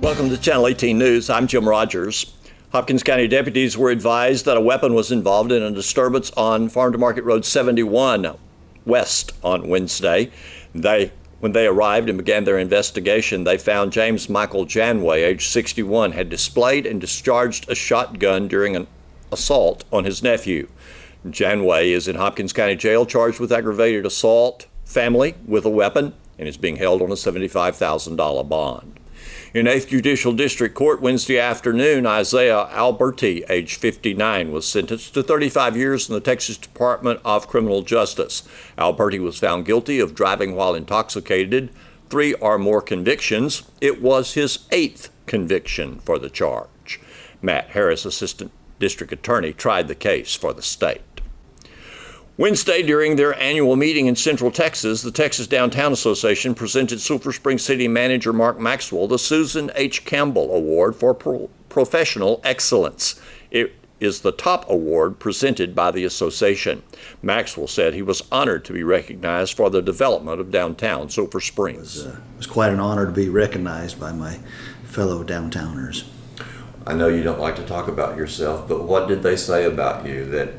Welcome to Channel 18 News. I'm Jim Rogers. Hopkins County deputies were advised that a weapon was involved in a disturbance on Farm to Market Road 71 West on Wednesday. When they arrived and began their investigation, they found James Michael Janway, age 61, had displayed and discharged a shotgun during an assault on his nephew. Janway is in Hopkins County Jail charged with aggravated assault, family with a weapon, and is being held on a $75,000 bond. In 8th Judicial District Court Wednesday afternoon, Isaiah Alberti, age 59, was sentenced to 35 years in the Texas Department of Criminal Justice. Alberti was found guilty of driving while intoxicated, 3 or more convictions. It was his 8th conviction for the charge. Matt Harris, Assistant District Attorney, tried the case for the state. Wednesday, during their annual meeting in Central Texas, the Texas Downtown Association presented Sulphur Springs City Manager Mark Maxwell the Susan H. Campbell Award for Professional Excellence. It is the top award presented by the association. Maxwell said he was honored to be recognized for the development of downtown Sulphur Springs. It was quite an honor to be recognized by my fellow downtowners. I know you don't like to talk about yourself, but what did they say about you that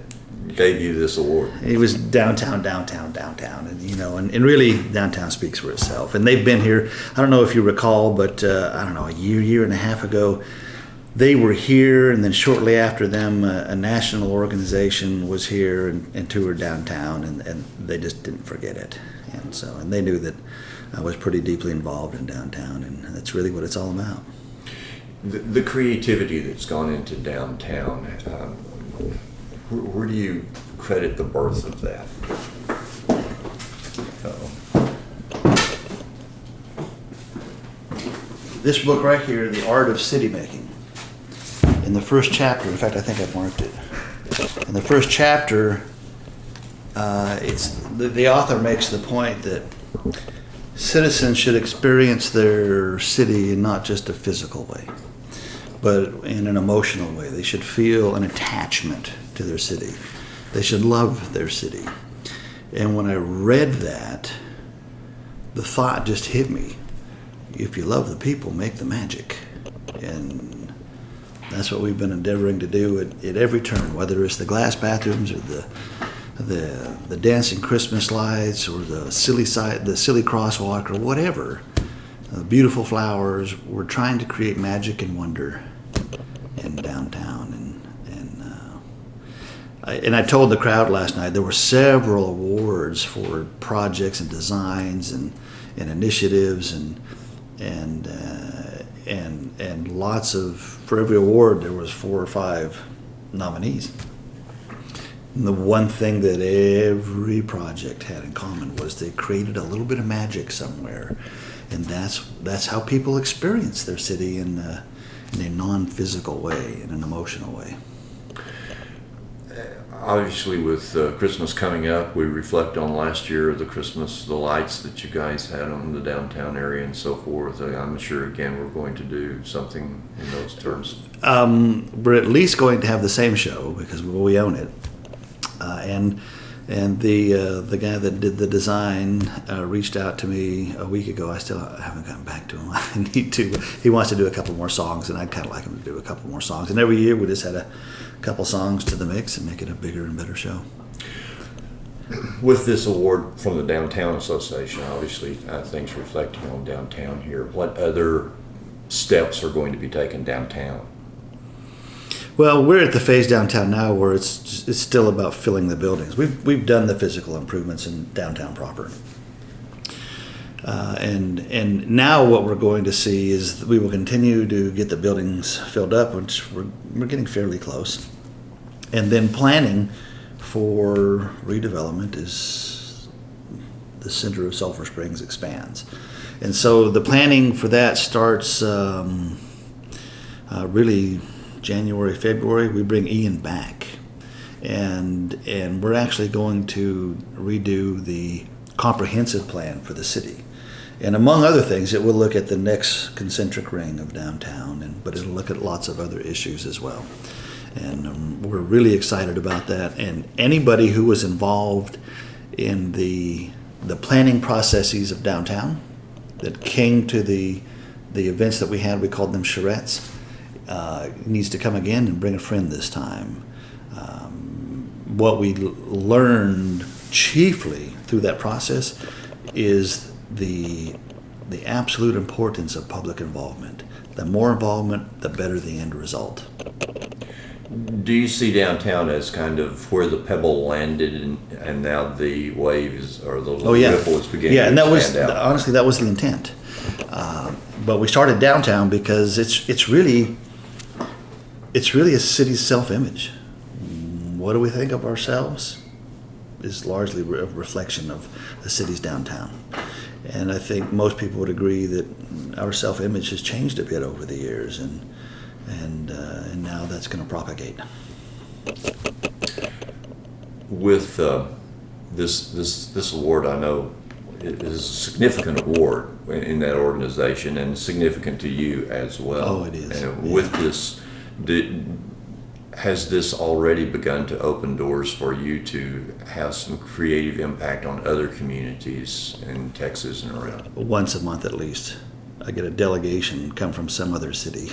gave you this award? It was downtown, and really downtown speaks for itself. And they've been here, I don't know if you recall, but a year and a half ago, they were here, and then shortly after them, a national organization was here and toured downtown, and they just didn't forget it. And they knew that I was pretty deeply involved in downtown, and that's really what it's all about. The creativity that's gone into downtown, where do you credit the birth of that? This book right here, The Art of City Making. In the first chapter, in fact, I think I've marked it. In the first chapter, the author makes the point that citizens should experience their city in not just a physical way, but in an emotional way. They should feel an attachment to their city. They should love their city. And when I read that, the thought just hit me. If you love the people, make the magic. And that's what we've been endeavoring to do at every turn, whether it's the glass bathrooms or the dancing Christmas lights or the silly crosswalk or whatever. Beautiful flowers. We're trying to create magic and wonder in downtown. And I told the crowd last night there were several awards for projects and designs and initiatives and lots of, for every award there was 4 or 5 nominees. And the one thing that every project had in common was they created a little bit of magic somewhere, and that's how people experience their city in a non-physical way, in an emotional way. Obviously, with Christmas coming up, we reflect on last year, the lights that you guys had on the downtown area and so forth. I'm sure, again, we're going to do something in those terms. We're at least going to have the same show because we own it. And the guy that did the design reached out to me a week ago. I still haven't gotten back to him. I need to. He wants to do a couple more songs, and I'd kind of like him to do a couple more songs. And every year we just had a couple songs to the mix and make it a bigger and better show. With this award from the Downtown Association, obviously things reflecting on downtown here, what other steps are going to be taken downtown? Well, we're at the phase downtown now where it's still about filling the buildings. We've done the physical improvements in downtown proper. And now what we're going to see is we will continue to get the buildings filled up, which we're getting fairly close. And then planning for redevelopment as the center of Sulphur Springs expands. And so the planning for that starts really January, February. We bring Ian back. And we're actually going to redo the comprehensive plan for the city. And among other things, it will look at the next concentric ring of downtown, but it'll look at lots of other issues as well. And we're really excited about that. And anybody who was involved in the planning processes of downtown that came to the The events that we had, we called them charrettes. Needs to come again and bring a friend this time. What we learned chiefly through that process is the absolute importance of public involvement. The more involvement, the better the end result. Do you see downtown as kind of where the pebble landed, and now the wave is, or the ripple is beginning to and that was stand out? honestly, that was the intent. But we started downtown because it's really a city's self-image. What do we think of ourselves is largely a reflection of the city's downtown. And I think most people would agree that our self-image has changed a bit over the years, and now that's going to propagate. With this award, I know it is a significant award in that organization, and significant to you as well. Oh, it is. And with this, has this already begun to open doors for you to have some creative impact on other communities in Texas and around? Once a month at least, I get a delegation come from some other city.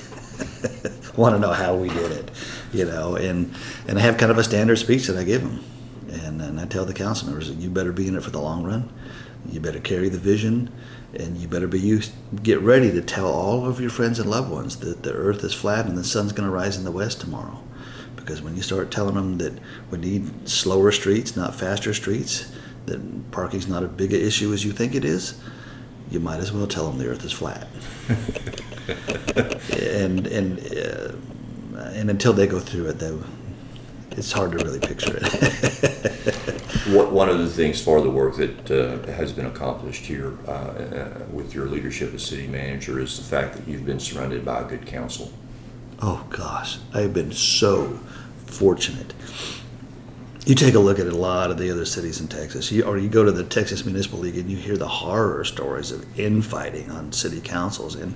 Want to know how we did it, and I have kind of a standard speech that I give them, and I tell the council members that you better be in it for the long run, you better carry the vision, and you better get ready to tell all of your friends and loved ones that the earth is flat and the sun's going to rise in the west tomorrow. Because when you start telling them that we need slower streets, not faster streets, that parking's not as big an issue as you think it is, you might as well tell them the earth is flat. and until they go through it, it's hard to really picture it. One of the things for the work that has been accomplished here with your leadership as city manager is the fact that you've been surrounded by a good council. Oh gosh, I've been so fortunate. You take a look at a lot of the other cities in Texas, or you go to the Texas Municipal League and you hear the horror stories of infighting on city councils, and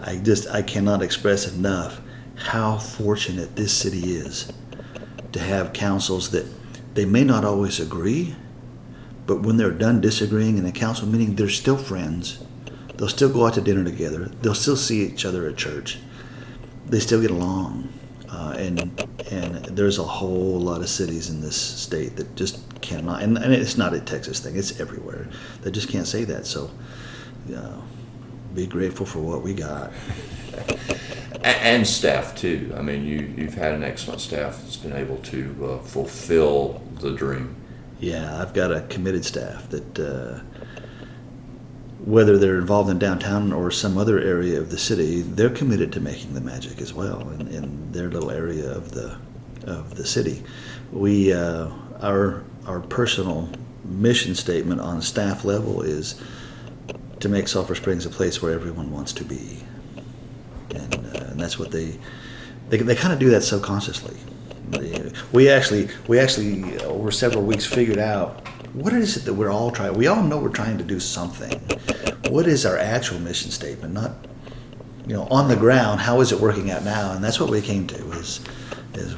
I cannot express enough how fortunate this city is to have councils that they may not always agree, but when they're done disagreeing in a council meeting, they're still friends. They'll still go out to dinner together. They'll still see each other at church. They still get along, and there's a whole lot of cities in this state that just cannot, and it's not a Texas thing, it's everywhere. They just can't say that, so be grateful for what we got. And staff too. I mean, you've had an excellent staff that's been able to fulfill the dream. Yeah, I've got a committed staff that whether they're involved in downtown or some other area of the city, they're committed to making the magic as well in their little area of the city. We our personal mission statement on staff level is to make Sulphur Springs a place where everyone wants to be, and that's what they kind of do that subconsciously. We actually over several weeks figured out what is it that we're all trying. We all know we're trying to do something. What is our actual mission statement? Not, on the ground, how is it working out now? And that's what we came to, is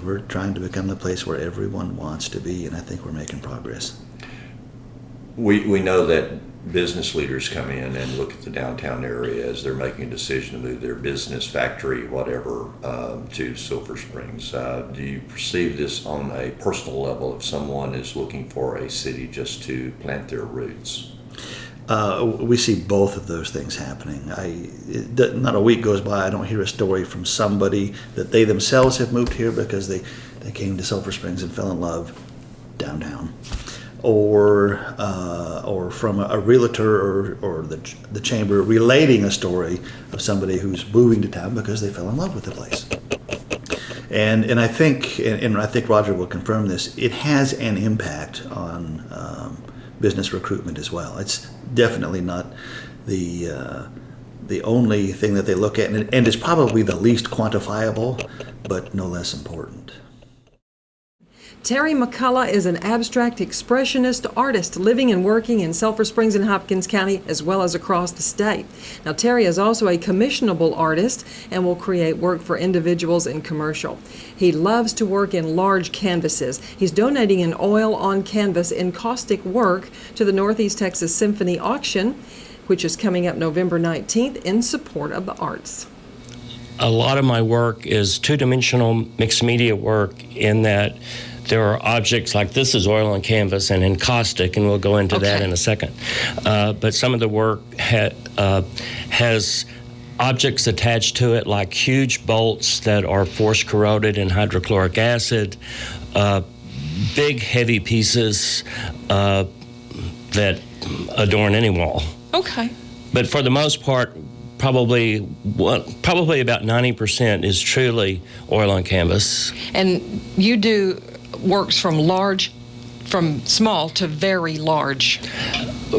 we're trying to become the place where everyone wants to be, and I think we're making progress. We know that business leaders come in and look at the downtown area as they're making a decision to move their business, factory, whatever, to Sulphur Springs. Do you perceive this on a personal level if someone is looking for a city just to plant their roots? We see both of those things happening. Not a week goes by I don't hear a story from somebody that they themselves have moved here because they came to Sulphur Springs and fell in love downtown, or from a realtor or the chamber relating a story of somebody who's moving to town because they fell in love with the place. And I think Roger will confirm this. It has an impact on business recruitment as well. It's definitely not the only thing that they look at, and it's probably the least quantifiable, but no less important. Terry McCullough is an abstract expressionist artist living and working in Sulphur Springs and Hopkins County as well as across the state. Now, Terry is also a commissionable artist and will create work for individuals and commercial. He loves to work in large canvases. He's donating an oil on canvas encaustic work to the Northeast Texas Symphony Auction, which is coming up November 19th in support of the arts. A lot of my work is two-dimensional mixed media work in that there are objects like this is oil and canvas and encaustic, and we'll go into that in a second. But some of the work has objects attached to it like huge bolts that are force corroded in hydrochloric acid, big heavy pieces that adorn any wall. Okay. But for the most part, probably about 90% is truly oil and canvas. And you do works from small to very large.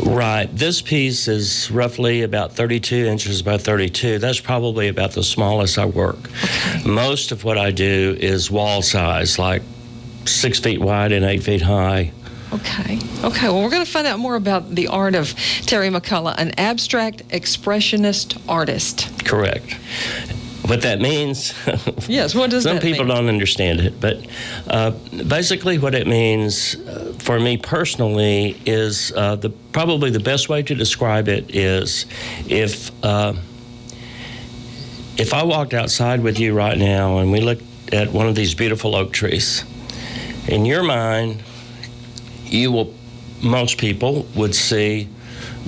Right. This piece is roughly about 32 inches by 32. That's probably about the smallest I work. Okay. Most of what I do is wall size, like 6 feet wide and 8 feet high. Okay. Well, we're going to find out more about the art of Terry McCullough, an abstract expressionist artist. Correct. What that means, yes, what does that mean? Some people don't understand it, but basically what it means for me personally is probably the best way to describe it is if I walked outside with you right now and we looked at one of these beautiful oak trees, in your mind, most people would see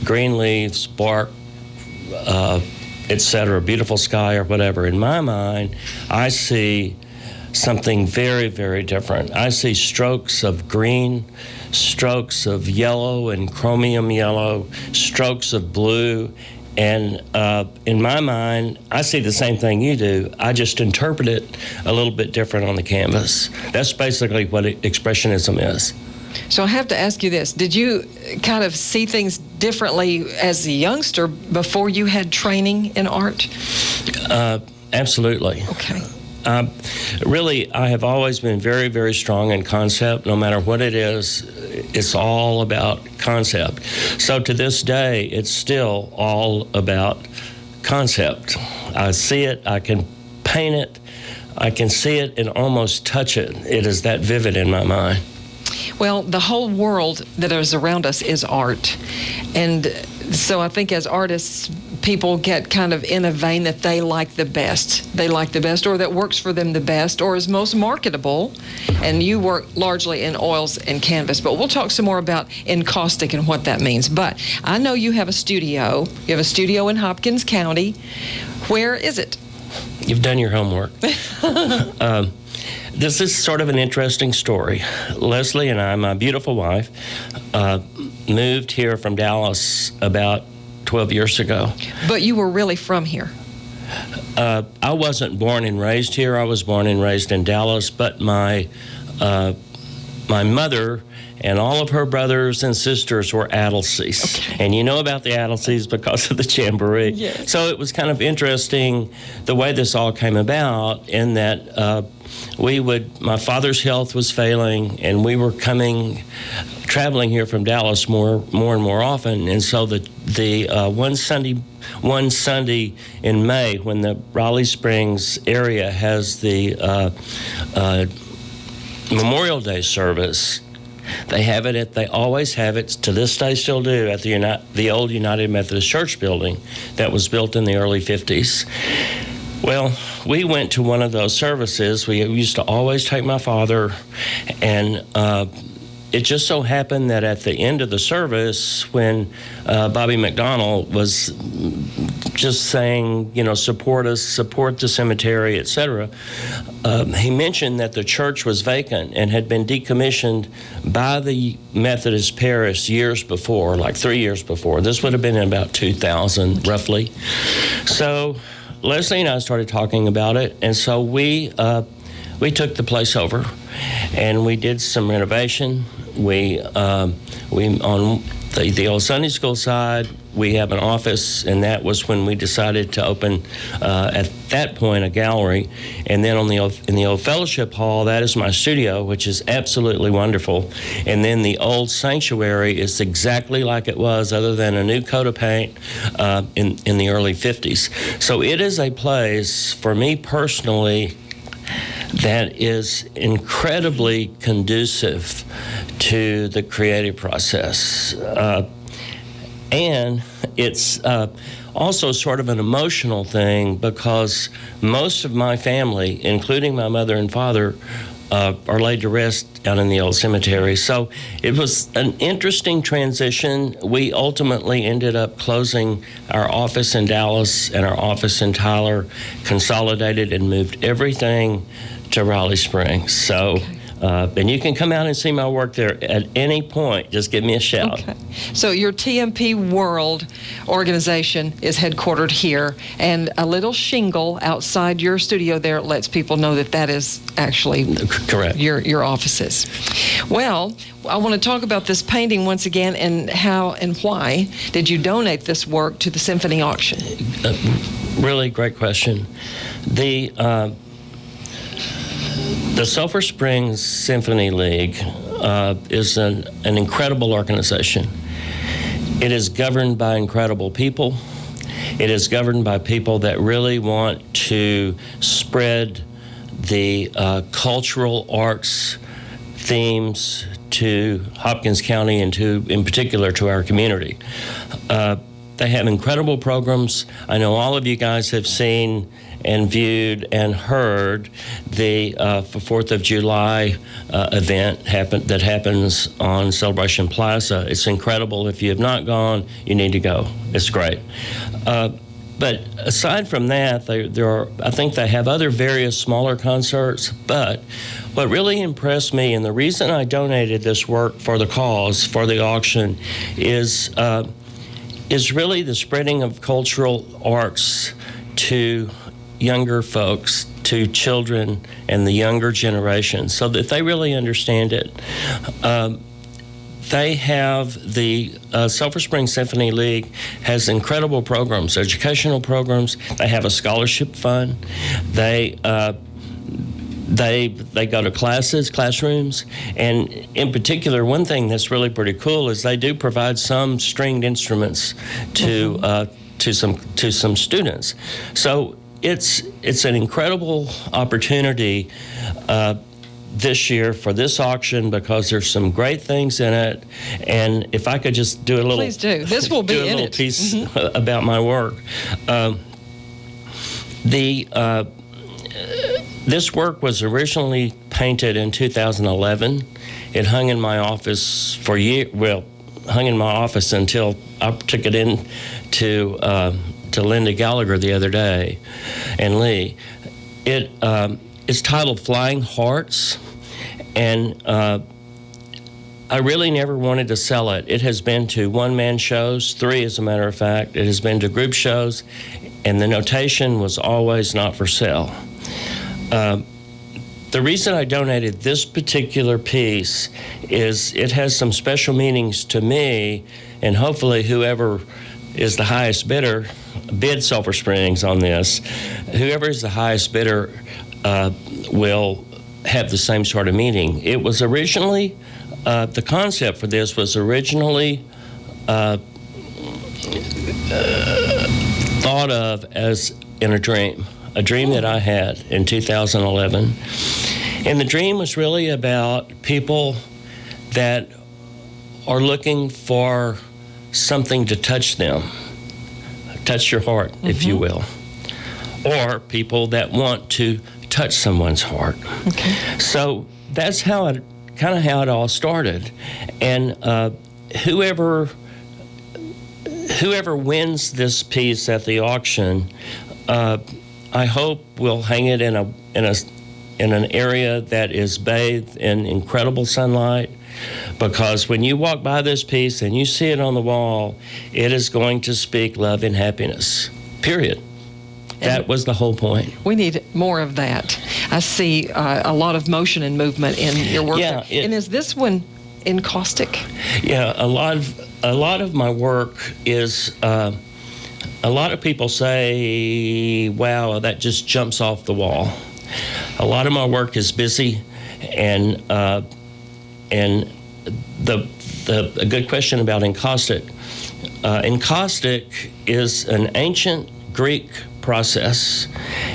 green leaves, bark, etc., beautiful sky or whatever. In my mind, I see something very, very different. I see strokes of green, strokes of yellow and chromium yellow, strokes of blue, and in my mind, I see the same thing you do. I just interpret it a little bit different on the canvas. That's basically what Expressionism is. So I have to ask you this. Did you kind of see things differently as a youngster before you had training in art? Absolutely. Okay. Really, I have always been very, very strong in concept. No matter what it is, it's all about concept. So to this day, it's still all about concept. I see it, I can paint it, I can see it and almost touch it. It is that vivid in my mind. Well, the whole world that is around us is art. And so I think as artists, people get kind of in a vein that they like the best. They like the best, or that works for them the best, or is most marketable. And you work largely in oils and canvas. But we'll talk some more about encaustic and what that means. But I know you have a studio. You have a studio in Hopkins County. Where is it? You've done your homework. This is sort of an interesting story. Leslie and I, my beautiful wife, moved here from Dallas about 12 years ago. But you were really from here? I wasn't born and raised here. I was born and raised in Dallas, but my mother and all of her brothers and sisters were Adelsees. Okay. And you know about the Adelsees because of the Jamboree. Yes. So it was kind of interesting the way this all came about, in that my father's health was failing, and we were traveling here from Dallas more and more often. And so the one Sunday in May, when the Raleigh Springs area has the Memorial Day service, they always have it, to this day still do, at the old United Methodist Church building that was built in the early 50s. Well, we went to one of those services. We used to always take my father, and it just so happened that at the end of the service, when Bobby McDonald was just saying, support us, support the cemetery, etc., he mentioned that the church was vacant and had been decommissioned by the Methodist parish years before, like 3 years before. This would have been in about 2000, roughly. So Leslie and I started talking about it, and so we took the place over, and we did some renovation. We on the old Sunday school side, we have an office, and that was when we decided to open at that point a gallery. And then in the old fellowship hall, that is my studio, which is absolutely wonderful. And then the old sanctuary is exactly like it was, other than a new coat of paint in the early 50s. So it is a place for me personally that is incredibly conducive to the creative process. And it's also sort of an emotional thing because most of my family, including my mother and father, are laid to rest down in the old cemetery. So it was an interesting transition. We ultimately ended up closing our office in Dallas and our office in Tyler, consolidated and moved everything to Raleigh Springs. So, and you can come out and see my work there at any point. Just give me a shout. Okay. So your TMP World organization is headquartered here, and a little shingle outside your studio there lets people know that that is actually correct. Your offices. Well, I want to talk about this painting once again, and how and why did you donate this work to the symphony auction? Really great question. The Sulphur Springs Symphony League is an incredible organization. It is governed by incredible people. It is governed by people that really want to spread the cultural arts themes to Hopkins County and in particular to our community. They have incredible programs. I know all of you guys have seen and viewed and heard the 4th of July event that happens on Celebration Plaza. It's incredible. If you have not gone, you need to go. It's great. But aside from that, I think they have other various smaller concerts. But what really impressed me, and the reason I donated this work for the cause, for the auction, is really the spreading of cultural arts to younger folks, to children and the younger generation, so that they really understand it. They have the Sulphur Springs Symphony League has incredible programs, educational programs. They have a scholarship fund. They go to classrooms, and in particular, one thing that's really pretty cool is they do provide some stringed instruments to some students. So it's an incredible opportunity this year for this auction, because there's some great things in it. And if I could just do a little, please do. This will be in it. Piece about my work. This work was originally painted in 2011. It hung in my office for hung in my office until I took it in to Linda Gallagher the other day, and Lee. It's titled Flying Hearts, and I really never wanted to sell it. It has been to one-man shows, 3 as a matter of fact. It has been to group shows, and the notation was always not for sale. The reason I donated this particular piece is it has some special meanings to me, and hopefully whoever is the highest bidder, bid Sulphur Springs on this, whoever is the highest bidder will have the same sort of meaning. It was originally, the concept for this was originally thought of as in a dream that I had in 2011. And the dream was really about people that are looking for something to touch them, touch your heart, if you will, or people that want to touch someone's heart. Okay. So that's how it all started. And whoever wins this piece at the auction, I hope will hang it in an area that is bathed in incredible sunlight, because when you walk by this piece and you see it on the wall, it is going to speak love and happiness, period. That was the whole point. We need more of that. I see a lot of motion and movement in your work. Yeah, and is this one encaustic? Yeah, a lot of my work is. A lot of people say, "Wow, that just jumps off the wall." A lot of my work is busy, and a good question about encaustic. Encaustic is an ancient Greek process,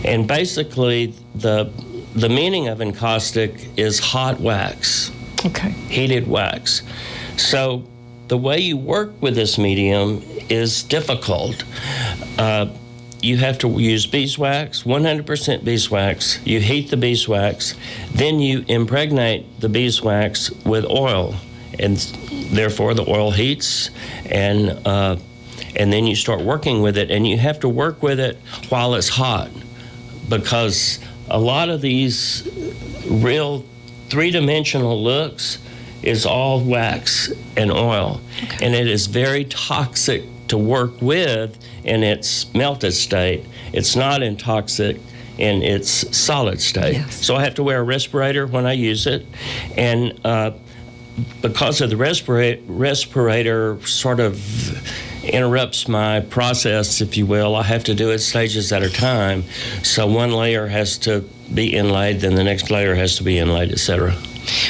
and basically the meaning of encaustic is hot wax, heated wax. So the way you work with this medium is difficult. You have to use beeswax, 100% beeswax. You heat the beeswax, then you impregnate the beeswax with oil, and therefore the oil heats, and then you start working with it, and you have to work with it while it's hot, because a lot of these real three-dimensional looks is all wax and oil, and it is very toxic to work with in its melted state. It's not toxic in its solid state. Yes. So I have to wear a respirator when I use it, and because of the respirator sort of interrupts my process, if you will, I have to do it stages at a time. So one layer has to be inlaid, then the next layer has to be inlaid, etc.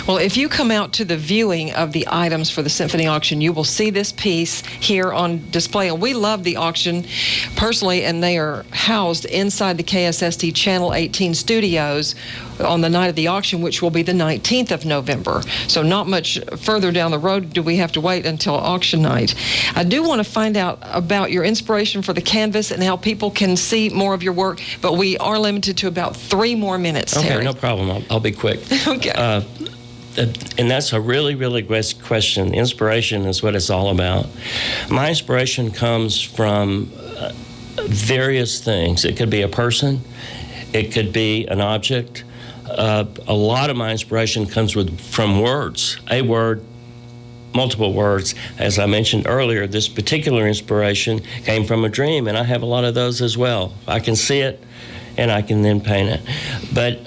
Well, if you come out to the viewing of the items for the Symphony auction, you will see this piece here on display. And we love the auction personally, and they are housed inside the KSST Channel 18 studios on the night of the auction, which will be the 19th of November. So not much further down the road do we have to wait until auction night. I do want to find out about your inspiration for the canvas and how people can see more of your work, but we are limited to about 3 more minutes, Okay, Terry. no problem. I'll be quick. Okay. And that's a really, really great question. Inspiration is what it's all about. My inspiration comes from various things. It could be a person. It could be an object. A lot of my inspiration comes from words. A word, multiple words. As I mentioned earlier, this particular inspiration came from a dream, and I have a lot of those as well. I can see it, and I can then paint it. But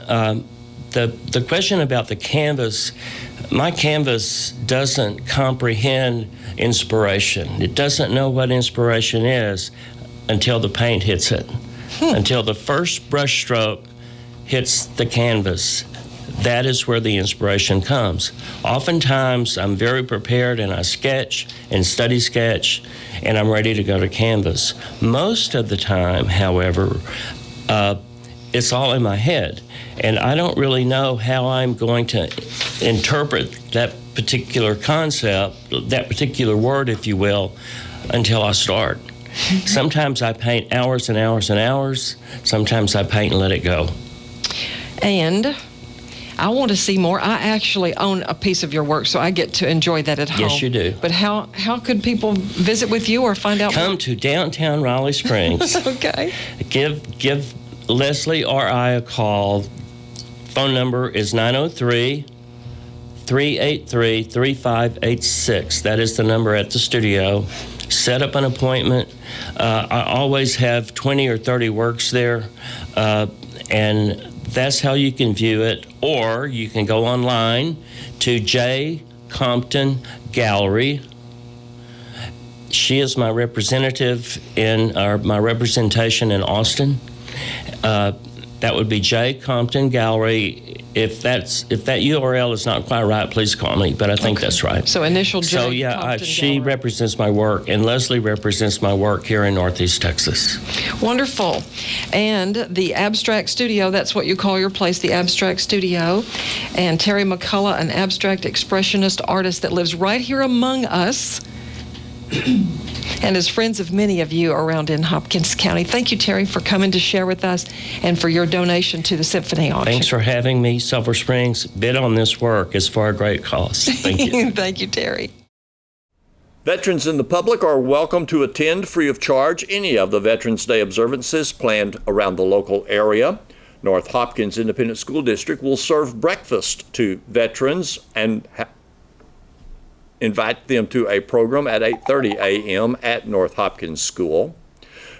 the question about the canvas, my canvas doesn't comprehend inspiration. It doesn't know what inspiration is until the paint hits it, until the first brush stroke hits the canvas. That is where the inspiration comes. Oftentimes, I'm very prepared, and I sketch and study sketch, and I'm ready to go to canvas. Most of the time, however, it's all in my head, and I don't really know how I'm going to interpret that particular concept, that particular word, if you will, until I start. Sometimes I paint hours and hours and hours. Sometimes I paint and let it go. And I want to see more. I actually own a piece of your work, so I get to enjoy that at home. Yes, you do. But how could people visit with you or find out Come more? to downtown Raleigh Springs. Okay. Give Leslie or I a call. Phone number is 903-383-3586. That is the number at the studio. Set up an appointment. I always have 20 or 30 works there, and that's how you can view it. Or you can go online to J. Compton Gallery. She is my representative my representation in Austin. That would be J. Compton Gallery. If that URL is not quite right, please call me, but I think that's right. So initial J. So yeah, Compton she Gallery. represents my work, and Leslie represents my work here in Northeast Texas. Wonderful. And the Abstract Studio, that's what you call your place, the Abstract Studio. And Terry McCullough, an abstract expressionist artist that lives right here among us and is friends of many of you around in Hopkins County. Thank you, Terry, for coming to share with us and for your donation to the Symphony auction. Thanks for having me. Silver Springs bid on this work is for a great cause. Thank you. Thank you, Terry. Veterans and the public are welcome to attend free of charge any of the Veterans Day observances planned around the local area. North Hopkins Independent School District will serve breakfast to veterans and invite them to a program at 8:30 a.m. at North Hopkins School.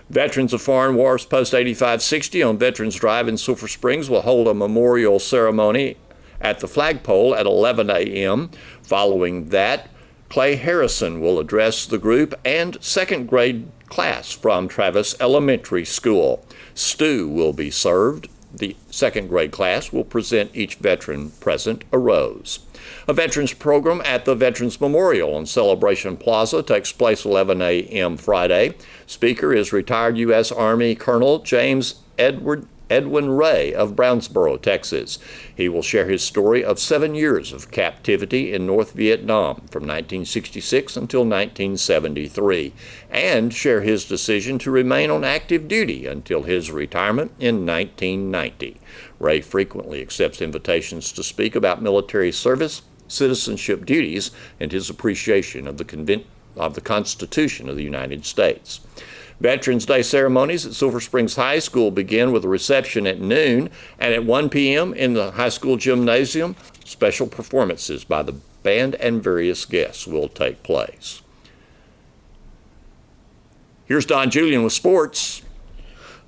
Veterans of Foreign Wars Post 8560 on Veterans Drive in Sulphur Springs will hold a memorial ceremony at the flagpole at 11 a.m. Following that, Clay Harrison will address the group and second grade class from Travis Elementary School. Stew will be served. The second grade class will present each veteran present a rose. A veterans program at the Veterans Memorial on Celebration Plaza takes place 11 a.m. Friday. Speaker is retired U.S. Army Colonel James Edward Edwin Ray of Brownsboro, Texas. He will share his story of 7 years of captivity in North Vietnam from 1966 until 1973, and share his decision to remain on active duty until his retirement in 1990. Ray frequently accepts invitations to speak about military service, citizenship duties, and his appreciation of the Constitution of the United States. Veterans Day ceremonies at Silver Springs High School begin with a reception at noon, and at 1 p.m. in the high school gymnasium, special performances by the band and various guests will take place. Here's Don Julian with sports.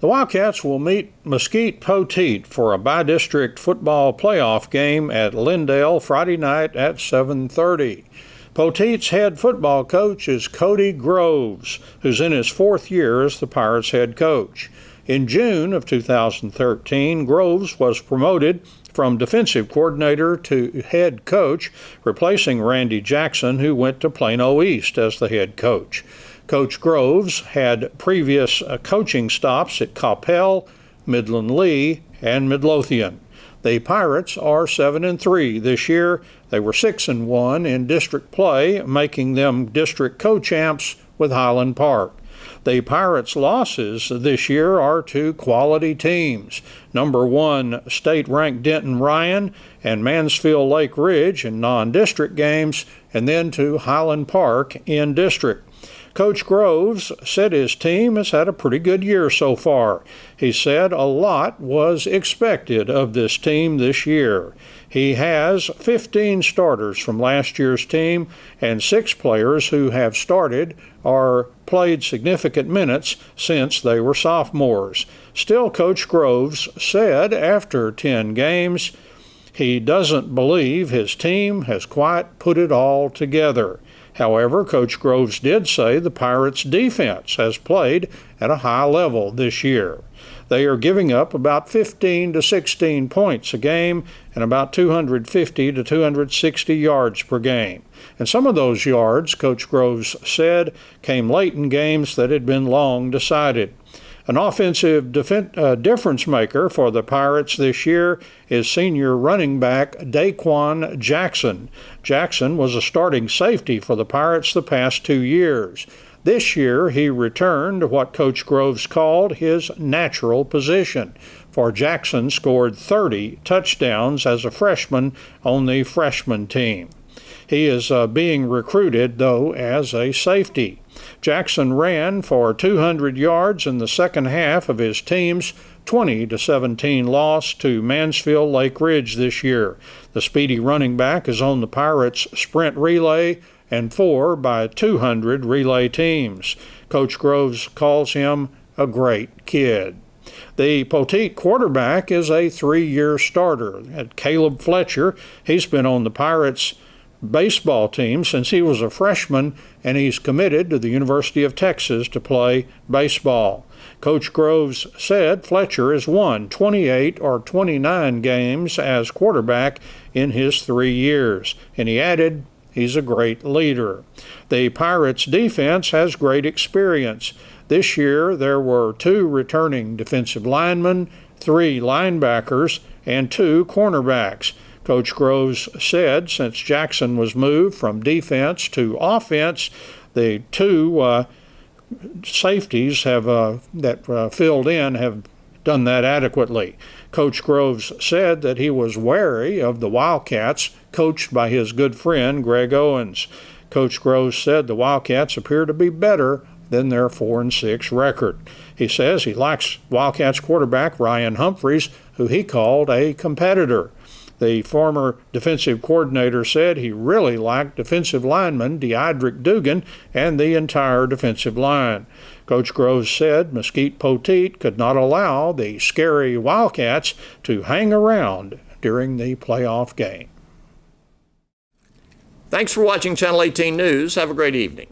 The Wildcats will meet Mesquite Poteet for a bi-district football playoff game at Lindale Friday night at 7:30. Poteet's head football coach is Cody Groves, who's in his 4th year as the Pirates head coach. In June of 2013, Groves was promoted from defensive coordinator to head coach, replacing Randy Jackson, who went to Plano East as the head coach. Coach Groves had previous coaching stops at Coppell, Midland Lee, and Midlothian. The Pirates are 7-3 this year. They were 6-1 in district play, making them district co-champs with Highland Park. The Pirates' losses this year are to quality teams. Number 1, state-ranked Denton Ryan and Mansfield Lake Ridge in non-district games, and then to Highland Park in district. Coach Groves said his team has had a pretty good year so far. He said a lot was expected of this team this year. He has 15 starters from last year's team, and 6 players who have started or played significant minutes since they were sophomores. Still, Coach Groves said after 10 games, he doesn't believe his team has quite put it all together. However, Coach Groves did say the Pirates' defense has played at a high level this year. They are giving up about 15 to 16 points a game and about 250 to 260 yards per game. And some of those yards, Coach Groves said, came late in games that had been long decided. An offensive difference maker for the Pirates this year is senior running back Daquan Jackson. Jackson was a starting safety for the Pirates the past 2 years. This year, he returned to what Coach Groves called his natural position, for Jackson scored 30 touchdowns as a freshman on the freshman team. He is being recruited, though, as a safety. Jackson ran for 200 yards in the second half of his team's 20-17 loss to Mansfield Lake Ridge this year. The speedy running back is on the Pirates' sprint relay and 4x200 relay teams. Coach Groves calls him a great kid. The Poteet quarterback is a 3-year starter. Caleb Fletcher, he's been on the Pirates' baseball team since he was a freshman, and he's committed to the University of Texas to play baseball. Coach Groves said Fletcher has won 28 or 29 games as quarterback in his 3 years, and he added he's a great leader. The Pirates' defense has great experience. This year there were 2 returning defensive linemen, 3 linebackers, and 2 cornerbacks. Coach Groves said since Jackson was moved from defense to offense, the 2 safeties that filled in have done that adequately. Coach Groves said that he was wary of the Wildcats, coached by his good friend Greg Owens. Coach Groves said the Wildcats appear to be better than their 4-6 record. He says he likes Wildcats quarterback Ryan Humphreys, who he called a competitor. The former defensive coordinator said he really liked defensive lineman Deidrick Dugan and the entire defensive line. Coach Groves said Mesquite Poteet could not allow the scary Wildcats to hang around during the playoff game. Thanks for watching Channel 18 News. Have a great evening.